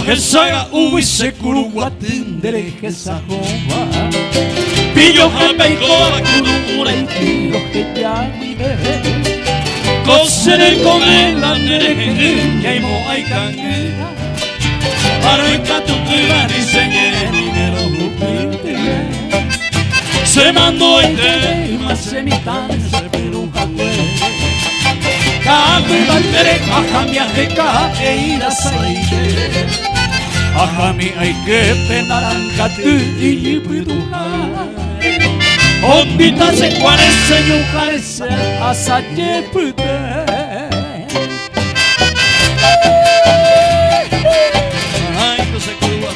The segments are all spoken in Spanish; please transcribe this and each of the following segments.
Hesaga uwise kuruwatin dere hesagoba Pillo japeikoa kurumura itiro heyaguide Kosere komela nere jaimo aikangira Aroikatu kubari señeri nero hupite Se mando ite masemitan se perujate Kaku baltere ahami aheka eira saide Ahami aike penarankatu iyipuduha Ondita se cuarece yujarese asayepute Ay, no se curva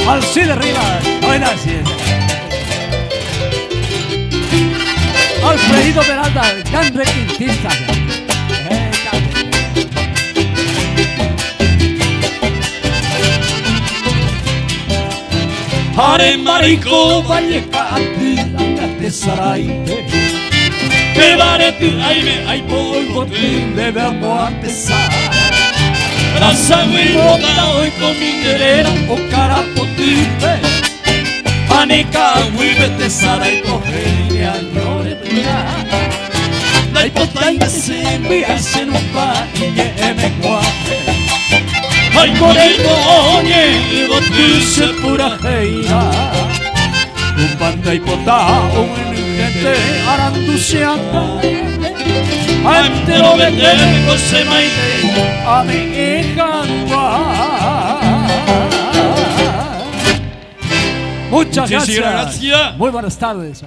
Al sí de arriba, buenas Alfredito Peralta, gran requintista. Hare mariko valleca ati saraite Te barete aime ai polvo debe empezar Rasa huilota hoy con minderera o carapotipe Panica huilete sarai cogeria añore bria Dai potai se envia se non va e me guate Ay por el coñe botusse pura heira Un banda y potao en gente aranduseata Ante lo vedere cose mai a me Muchas gracias. Muy buenas tardes.